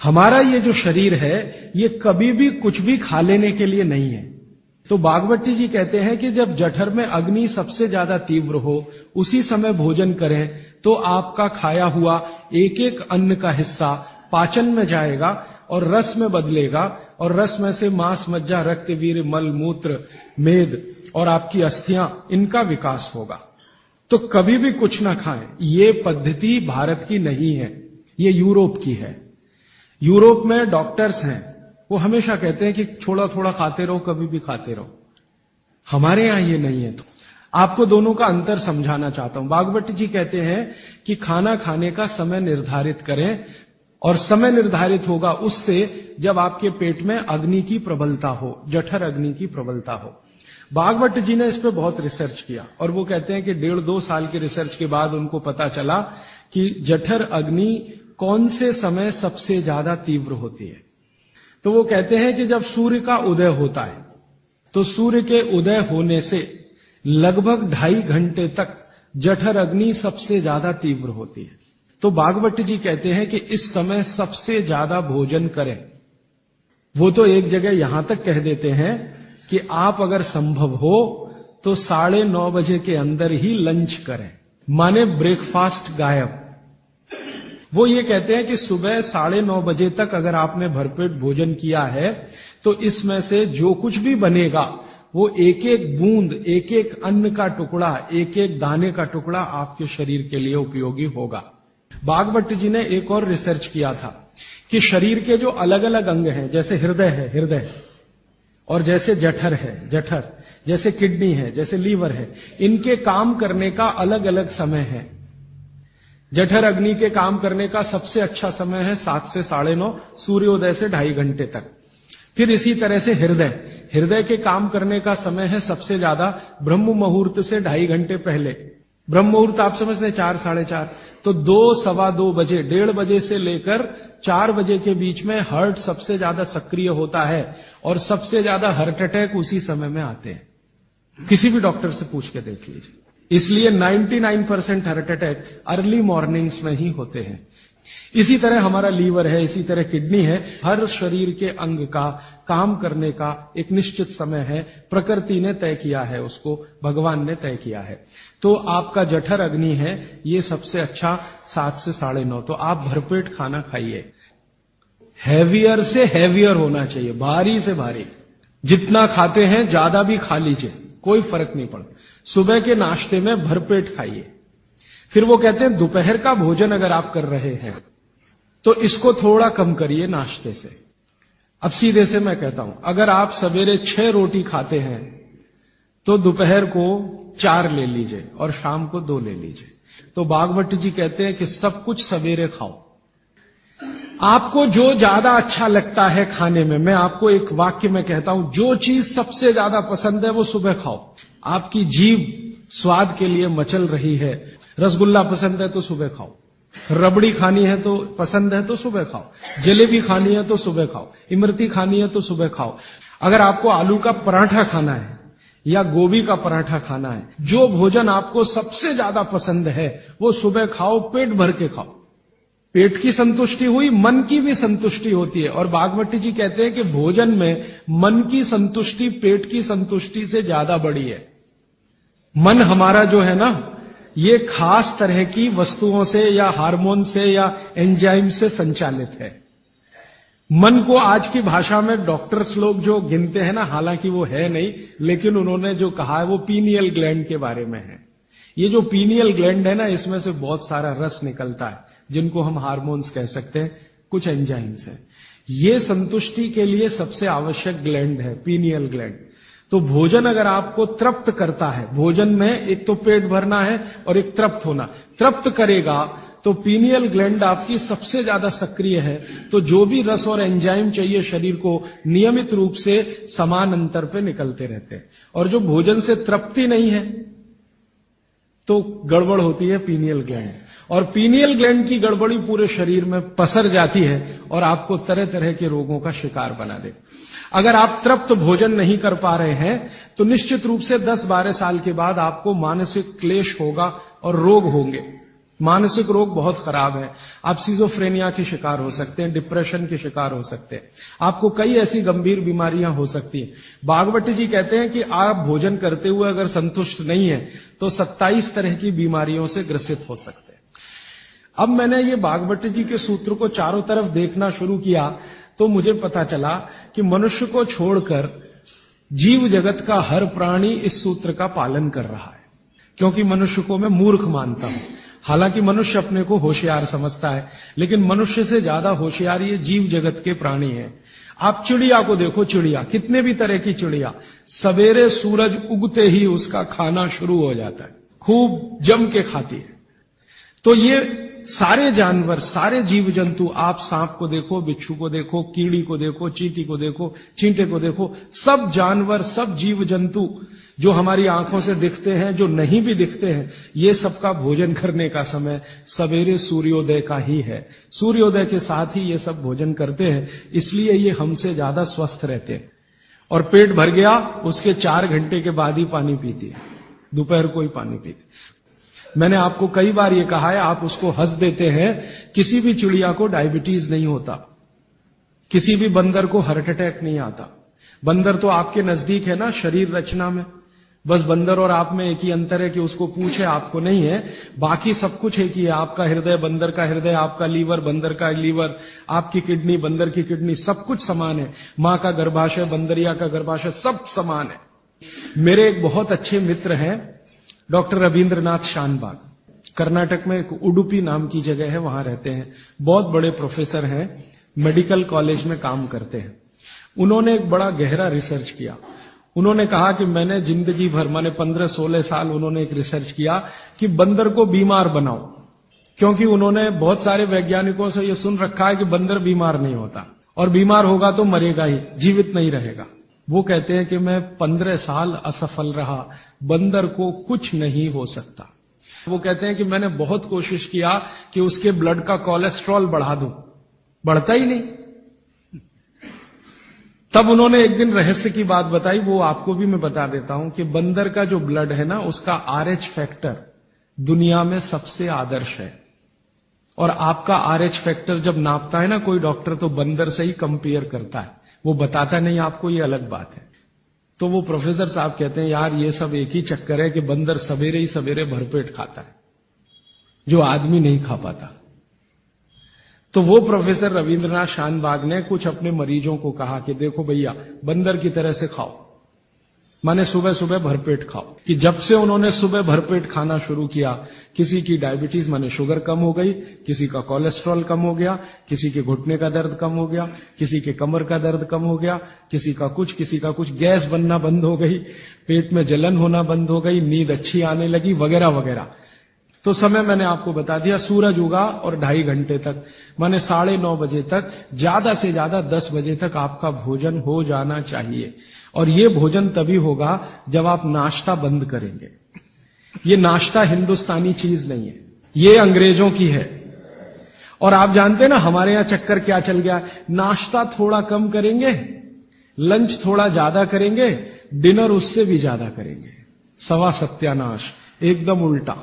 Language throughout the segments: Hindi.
हमारा ये जो शरीर है ये कभी भी कुछ भी खा लेने के लिए नहीं है। तो बागवती जी कहते हैं कि जब जठर में अग्नि सबसे ज्यादा तीव्र हो उसी समय भोजन करें तो आपका खाया हुआ एक एक अन्न का हिस्सा पाचन में जाएगा और रस में बदलेगा और रस में से मांस, मज्जा, रक्त, वीर्य, मल, मूत्र, मेद और आपकी अस्थियां, इनका विकास होगा। तो कभी भी कुछ ना खाएं। ये पद्धति भारत की नहीं है, ये यूरोप की है। यूरोप में डॉक्टर्स हैं, वो हमेशा कहते हैं कि थोड़ा थोड़ा खाते रहो, कभी भी खाते रहो। हमारे यहां ये नहीं है। तो आपको दोनों का अंतर समझाना चाहता हूं। बागवती जी कहते हैं कि खाना खाने का समय निर्धारित करें और समय निर्धारित होगा उससे जब आपके पेट में अग्नि की प्रबलता हो, जठर अग्नि की प्रबलता हो। बागवत जी ने इस पे बहुत रिसर्च किया और वो कहते हैं कि 1.5-2 साल की रिसर्च के बाद उनको पता चला कि जठर अग्नि कौन से समय सबसे ज्यादा तीव्र होती है। तो वो कहते हैं कि जब सूर्य का उदय होता है तो सूर्य के उदय होने से लगभग 2.5 घंटे तक जठर अग्नि सबसे ज्यादा तीव्र होती है। तो बागवती जी कहते हैं कि इस समय सबसे ज्यादा भोजन करें। वो तो एक जगह यहां तक कह देते हैं कि आप अगर संभव हो तो 9:30 बजे के अंदर ही लंच करें, माने ब्रेकफास्ट गायब। वो ये कहते हैं कि सुबह 9:30 बजे तक अगर आपने भरपेट भोजन किया है तो इसमें से जो कुछ भी बनेगा वो एक एक बूंद, एक एक अन्न का टुकड़ा, एक एक दाने का टुकड़ा आपके शरीर के लिए उपयोगी होगा। बागवती जी ने एक और रिसर्च किया था कि शरीर के जो अलग अलग अंग हैं, जैसे हृदय है, हृदय, और जैसे जठर है, जठर, जैसे किडनी है, जैसे लीवर है, इनके काम करने का अलग अलग समय है। जठर अग्नि के काम करने का सबसे अच्छा समय है 7 से 9:30, सूर्योदय से 2.5 घंटे तक। फिर इसी तरह से हृदय, हृदय के काम करने का समय है सबसे ज्यादा ब्रह्म मुहूर्त से 2.5 घंटे पहले। ब्रह्म मुहूर्त आप समझते हैं 4, 4:30, तो 2, 2:15 बजे, 1:30 बजे से लेकर 4 बजे के बीच में हार्ट सबसे ज्यादा सक्रिय होता है और सबसे ज्यादा हार्ट अटैक उसी समय में आते हैं। किसी भी डॉक्टर से पूछ के देख लीजिए। इसलिए 99% हार्ट अटैक अर्ली मॉर्निंग्स में ही होते हैं। इसी तरह हमारा लीवर है, इसी तरह किडनी है। हर शरीर के अंग का काम करने का एक निश्चित समय है, प्रकृति ने तय किया है, उसको भगवान ने तय किया है। तो आपका जठर अग्नि है, ये सबसे अच्छा 7 से 9:30। तो आप भरपेट खाना खाइए। हैवियर से हैवियर होना चाहिए, भारी से भारी। जितना खाते हैं ज्यादा भी खा लीजिए, कोई फर्क नहीं पड़ता। सुबह के नाश्ते में भरपेट खाइए। फिर वो कहते हैं दोपहर का भोजन अगर आप कर रहे हैं तो इसको थोड़ा कम करिए नाश्ते से। अब सीधे से मैं कहता हूं, अगर आप सवेरे 6 रोटी खाते हैं तो दोपहर को 4 ले लीजिए और शाम को 2 ले लीजिए। तो बागवती जी कहते हैं कि सब कुछ सवेरे खाओ। आपको जो ज्यादा अच्छा लगता है खाने में, मैं आपको एक वाक्य में कहता हूं, जो चीज सबसे ज्यादा पसंद है वो सुबह खाओ। आपकी जीभ स्वाद के लिए मचल रही है, रसगुल्ला पसंद है तो सुबह खाओ, रबड़ी खानी है तो पसंद है तो सुबह खाओ, जलेबी खानी है तो सुबह खाओ, इमरती खानी है तो सुबह खाओ। अगर आपको आलू का पराठा खाना है या गोभी का पराठा खाना है, जो भोजन आपको सबसे ज्यादा पसंद है वो सुबह खाओ, पेट भर के खाओ। पेट की संतुष्टि हुई, मन की भी संतुष्टि होती है। और बागवती जी कहते हैं कि भोजन में मन की संतुष्टि पेट की संतुष्टि से ज्यादा बड़ी है। मन हमारा जो है ना, ये खास तरह की वस्तुओं से या हार्मोन से या एंजाइम से संचालित है। मन को आज की भाषा में डॉक्टर्स लोग जो गिनते हैं ना, हालांकि वो है नहीं, लेकिन उन्होंने जो कहा है वो पीनियल ग्लैंड के बारे में है। ये जो पीनियल ग्लैंड है ना, इसमें से बहुत सारा रस निकलता है जिनको हम हार्मोन्स कह सकते हैं, कुछ एंजाइम्स हैं। ये संतुष्टि के लिए सबसे आवश्यक ग्लैंड है पीनियल ग्लैंड। तो भोजन अगर आपको तृप्त करता है, भोजन में एक तो पेट भरना है और एक तृप्त होना, तृप्त करेगा तो पीनियल ग्लैंड आपकी सबसे ज्यादा सक्रिय है। तो जो भी रस और एंजाइम चाहिए शरीर को, नियमित रूप से समान अंतर पे निकलते रहते हैं। और जो भोजन से तृप्ति नहीं है तो गड़बड़ होती है पीनियल ग्लैंड, और पीनियल ग्लैंड की गड़बड़ी पूरे शरीर में पसर जाती है और आपको तरह तरह के रोगों का शिकार बना दे। अगर आप तृप्त भोजन नहीं कर पा रहे हैं तो निश्चित रूप से 10-12 साल के बाद आपको मानसिक क्लेश होगा और रोग होंगे। मानसिक रोग बहुत खराब है। आप सिजोफ्रेनिया के शिकार हो सकते हैं, डिप्रेशन के शिकार हो सकते हैं, आपको कई ऐसी गंभीर बीमारियां हो सकती हैं। भागवती जी कहते हैं कि आप भोजन करते हुए अगर संतुष्ट नहीं है तो 27 तरह की बीमारियों से ग्रसित हो सकते हैं। अब मैंने ये भागवती जी के सूत्र को चारों तरफ देखना शुरू किया तो मुझे पता चला कि मनुष्य को छोड़कर जीव जगत का हर प्राणी इस सूत्र का पालन कर रहा है, क्योंकि मनुष्य को मैं मूर्ख मानता हूं। हालांकि मनुष्य अपने को होशियार समझता है, लेकिन मनुष्य से ज्यादा होशियार ये जीव जगत के प्राणी हैं। आप चिड़िया को देखो, चिड़िया कितने भी तरह की चिड़िया, सवेरे सूरज उगते ही उसका खाना शुरू हो जाता है, खूब जम के खाती है। तो ये सारे जानवर, सारे जीव जंतु, आप सांप को देखो, बिच्छू को देखो, कीड़ी को देखो, चींटी को देखो, चींटे को देखो, सब जानवर, सब जीव जंतु जो हमारी आंखों से दिखते हैं, जो नहीं भी दिखते हैं, ये सबका भोजन करने का समय सवेरे सूर्योदय का ही है। सूर्योदय के साथ ही ये सब भोजन करते हैं, इसलिए ये हमसे ज्यादा स्वस्थ रहते हैं। और पेट भर गया, उसके 4 घंटे के बाद ही पानी पीती है, दोपहर को ही पानी पीती। मैंने आपको कई बार ये कहा है, आप उसको हंस देते हैं, किसी भी चिड़िया को डायबिटीज नहीं होता, किसी भी बंदर को हार्ट अटैक नहीं आता। बंदर तो आपके नजदीक है ना शरीर रचना में, बस बंदर और आप में एक ही अंतर है कि उसको पूंछ है, आपको नहीं है, बाकी सब कुछ एक ही है। आपका हृदय बंदर का हृदय, आपका लीवर बंदर का लीवर, आपकी किडनी बंदर की किडनी, सब कुछ समान है। मां का गर्भाशय, बंदरिया का गर्भाशय, सब समान है। मेरे एक बहुत अच्छे मित्र हैं डॉक्टर रविंद्रनाथ शानबाग, कर्नाटक में एक उडुपी नाम की जगह है, वहां रहते हैं, बहुत बड़े प्रोफेसर हैं, मेडिकल कॉलेज में काम करते हैं। उन्होंने एक बड़ा गहरा रिसर्च किया। उन्होंने कहा कि मैंने जिंदगी भर, माने 15-16 साल उन्होंने एक रिसर्च किया कि बंदर को बीमार बनाओ, क्योंकि उन्होंने बहुत सारे वैज्ञानिकों से यह सुन रखा है कि बंदर बीमार नहीं होता, और बीमार होगा तो मरेगा ही, जीवित नहीं रहेगा। वो कहते हैं कि मैं 15 साल असफल रहा, बंदर को कुछ नहीं हो सकता। वो कहते हैं कि मैंने बहुत कोशिश किया कि उसके ब्लड का कोलेस्ट्रॉल बढ़ा दूं, बढ़ता ही नहीं। तब उन्होंने एक दिन रहस्य की बात बताई, वो आपको भी मैं बता देता हूं कि बंदर का जो ब्लड है ना, उसका RH फैक्टर दुनिया में सबसे आदर्श है। और आपका RH फैक्टर जब नापता है ना कोई डॉक्टर, तो बंदर से ही कंपेयर करता है, वो बताता नहीं आपको, ये अलग बात है। तो वो प्रोफेसर साहब कहते हैं, यार ये सब एक ही चक्कर है कि बंदर सवेरे ही सवेरे भरपेट खाता है, जो आदमी नहीं खा पाता। तो वो प्रोफेसर रविंद्रनाथ शानबाग ने कुछ अपने मरीजों को कहा कि देखो भैया, बंदर की तरह से खाओ, माने सुबह सुबह भरपेट खाओ। कि जब से उन्होंने सुबह भरपेट खाना शुरू किया, किसी की डायबिटीज माने शुगर कम हो गई, किसी का कोलेस्ट्रॉल कम हो गया, किसी के घुटने का दर्द कम हो गया, किसी के कमर का दर्द कम हो गया, किसी का कुछ, गैस बनना बंद हो गई, पेट में जलन होना बंद हो गई, नींद अच्छी आने लगी, वगैरह वगैरह। तो समय मैंने आपको बता दिया, सूरज उगा और 2.5 घंटे तक, माने 9:30 बजे तक, ज्यादा से ज्यादा 10 बजे तक आपका भोजन हो जाना चाहिए। और ये भोजन तभी होगा जब आप नाश्ता बंद करेंगे। ये नाश्ता हिंदुस्तानी चीज नहीं है, ये अंग्रेजों की है। और आप जानते हैं ना हमारे यहां चक्कर क्या चल गया, नाश्ता थोड़ा कम करेंगे, लंच थोड़ा ज्यादा करेंगे, डिनर उससे भी ज्यादा करेंगे। सवा सत्यानाश, एकदम उल्टा।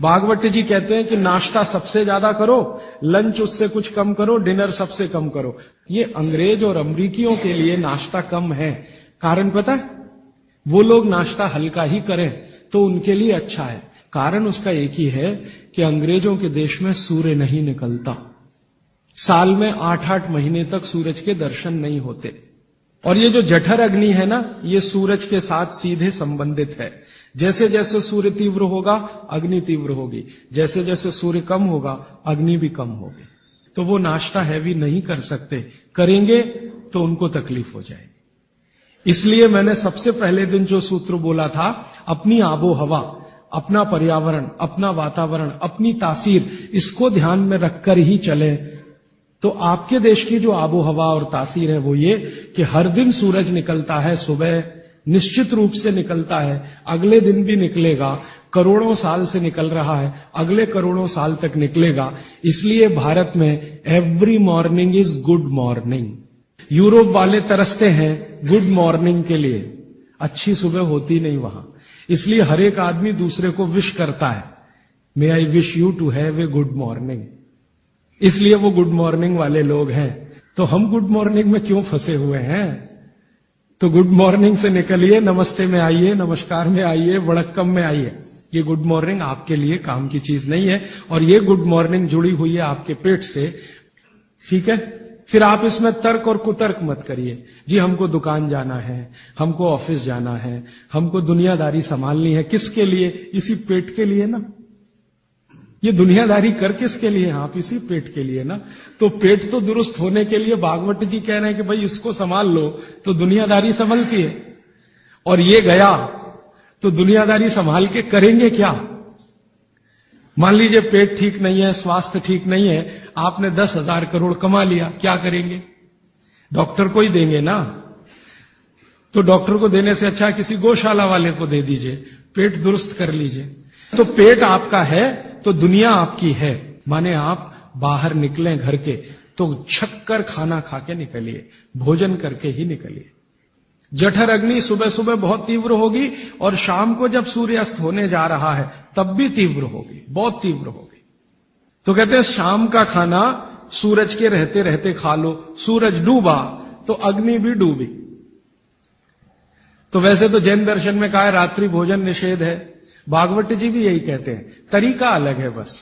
भागवत जी कहते हैं कि नाश्ता सबसे ज्यादा करो, लंच उससे कुछ कम करो, डिनर सबसे कम करो। ये अंग्रेज और अमरीकियों के लिए नाश्ता कम है। कारण पता है? वो लोग नाश्ता हल्का ही करें तो उनके लिए अच्छा है। कारण उसका एक ही है कि अंग्रेजों के देश में सूर्य नहीं निकलता, साल में 8-8 महीने तक सूरज के दर्शन नहीं होते। और ये जो जठर अग्नि है ना, ये सूरज के साथ सीधे संबंधित है। जैसे जैसे सूर्य तीव्र होगा, अग्नि तीव्र होगी, जैसे जैसे सूर्य कम होगा, अग्नि भी कम होगी। तो वो नाश्ता हैवी नहीं कर सकते, करेंगे तो उनको तकलीफ हो जाएगी। इसलिए मैंने सबसे पहले दिन जो सूत्र बोला था, अपनी आबो हवा, अपना पर्यावरण, अपना वातावरण, अपनी तासीर, इसको ध्यान में रखकर ही चले। तो आपके देश की जो आबो हवा और तासीर है वो ये कि हर दिन सूरज निकलता है, सुबह निश्चित रूप से निकलता है, अगले दिन भी निकलेगा, करोड़ों साल से निकल रहा है, अगले करोड़ों साल तक निकलेगा। इसलिए भारत में every morning is good morning. Europe वाले तरसते हैं गुड मॉर्निंग के लिए, अच्छी सुबह होती नहीं वहां, इसलिए हर एक आदमी दूसरे को विश करता है may I wish you to have a good morning. इसलिए वो गुड मॉर्निंग वाले लोग हैं। तो हम गुड मॉर्निंग में क्यों फंसे हुए हैं? तो गुड मॉर्निंग से निकलिए, नमस्ते में आइए, नमस्कार में आइए, वड़क्कम में आइए। ये गुड मॉर्निंग आपके लिए काम की चीज नहीं है, और ये गुड मॉर्निंग जुड़ी हुई है आपके पेट से। ठीक है? फिर आप इसमें तर्क और कुतर्क मत करिए। जी हमको दुकान जाना है, हमको ऑफिस जाना है, हमको दुनियादारी संभालनी है। किसके लिए? इसी पेट के लिए ना। ये दुनियादारी कर किसके लिए? आप इसी पेट के लिए ना। तो पेट तो दुरुस्त होने के लिए भागवत जी कह रहे हैं कि भाई इसको संभाल लो तो दुनियादारी संभलती है। और ये गया तो दुनियादारी संभाल के करेंगे क्या? मान लीजिए पेट ठीक नहीं है, स्वास्थ्य ठीक नहीं है, आपने 10,000 करोड़ कमा लिया, क्या करेंगे? डॉक्टर को ही देंगे ना। तो डॉक्टर को देने से अच्छा किसी गौशाला वाले को दे दीजिए, पेट दुरुस्त कर लीजिए। तो पेट आपका है तो दुनिया आपकी है। माने आप बाहर निकलें घर के तो छक्कर खाना खा के निकलिए, भोजन करके ही निकलिए। जठर अग्नि सुबह सुबह बहुत तीव्र होगी, और शाम को जब सूर्यास्त होने जा रहा है तब भी तीव्र होगी, बहुत तीव्र होगी। तो कहते हैं शाम का खाना सूरज के रहते रहते खा लो। सूरज डूबा तो अग्नि भी डूबी। तो वैसे तो जैन दर्शन में कहा है रात्रि भोजन निषेध है, भागवत जी भी यही कहते हैं, तरीका अलग है बस।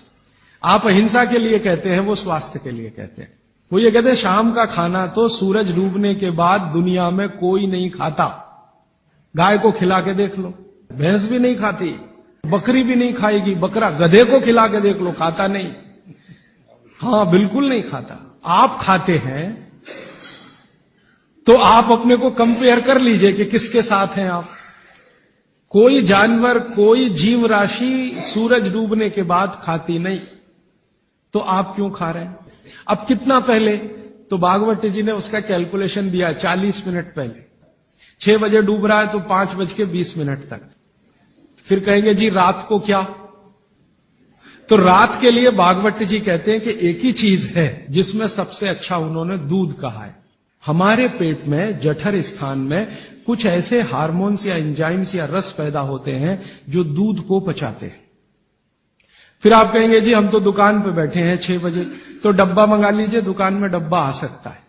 आप अहिंसा के लिए कहते हैं, वो स्वास्थ्य के लिए कहते हैं। वो ये कहते हैं शाम का खाना तो सूरज डूबने के बाद दुनिया में कोई नहीं खाता। गाय को खिला के देख लो, भैंस भी नहीं खाती, बकरी भी नहीं खाएगी, बकरा गधे को खिला के देख लो, खाता नहीं। हाँ बिल्कुल नहीं खाता। आप खाते हैं तो आप अपने को कंपेयर कर लीजिए कि किसके साथ हैं आप। कोई जानवर, कोई जीव राशि सूरज डूबने के बाद खाती नहीं, तो आप क्यों खा रहे हैं? अब कितना पहले? तो भागवत जी ने उसका कैलकुलेशन दिया 40 मिनट पहले। 6 बजे डूब रहा है तो 5:20 तक। फिर कहेंगे जी रात को क्या? तो रात के लिए भागवत जी कहते हैं कि एक ही चीज है जिसमें सबसे अच्छा उन्होंने दूध कहा है। हमारे पेट में जठर स्थान में कुछ ऐसे हार्मोन्स या एंजाइम्स या रस पैदा होते हैं जो दूध को पचाते हैं। फिर आप कहेंगे जी हम तो दुकान पे बैठे हैं 6 बजे, तो डब्बा मंगा लीजिए, दुकान में डब्बा आ सकता है।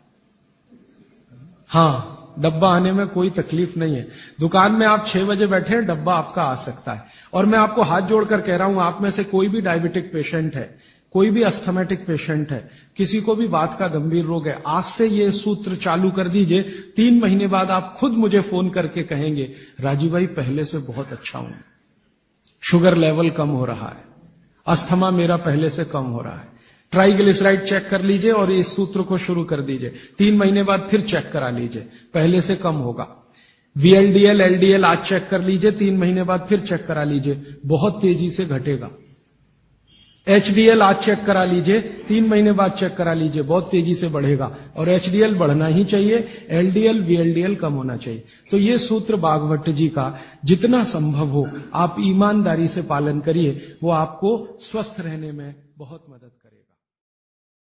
हाँ, डब्बा आने में कोई तकलीफ नहीं है। दुकान में आप 6 बजे बैठे हैं, डब्बा आपका आ सकता है। और मैं आपको हाथ जोड़कर कह रहा हूं, आप में से कोई भी डायबिटिक पेशेंट है, कोई भी अस्थमेटिक पेशेंट है, किसी को भी बात का गंभीर रोग है, आज से ये सूत्र चालू कर दीजिए। 3 महीने बाद आप खुद मुझे फोन करके कहेंगे राजीव भाई पहले से बहुत अच्छा हूं, शुगर लेवल कम हो रहा है, अस्थमा मेरा पहले से कम हो रहा है। ट्राइग्लिसराइड चेक कर लीजिए और इस सूत्र को शुरू कर दीजिए। 3 महीने बाद फिर चेक करा लीजिए, पहले से कम होगा। VLDL, LDL आज चेक कर लीजिए, 3 महीने बाद फिर चेक करा लीजिए, बहुत तेजी से घटेगा। HDL आज चेक करा लीजिए, 3 महीने बाद चेक करा लीजिए, बहुत तेजी से बढ़ेगा। और HDL बढ़ना ही चाहिए, LDL, VLDL कम होना चाहिए। तो ये सूत्र भागवत जी का जितना संभव हो आप ईमानदारी से पालन करिए, वो आपको स्वस्थ रहने में बहुत मदद करेगा।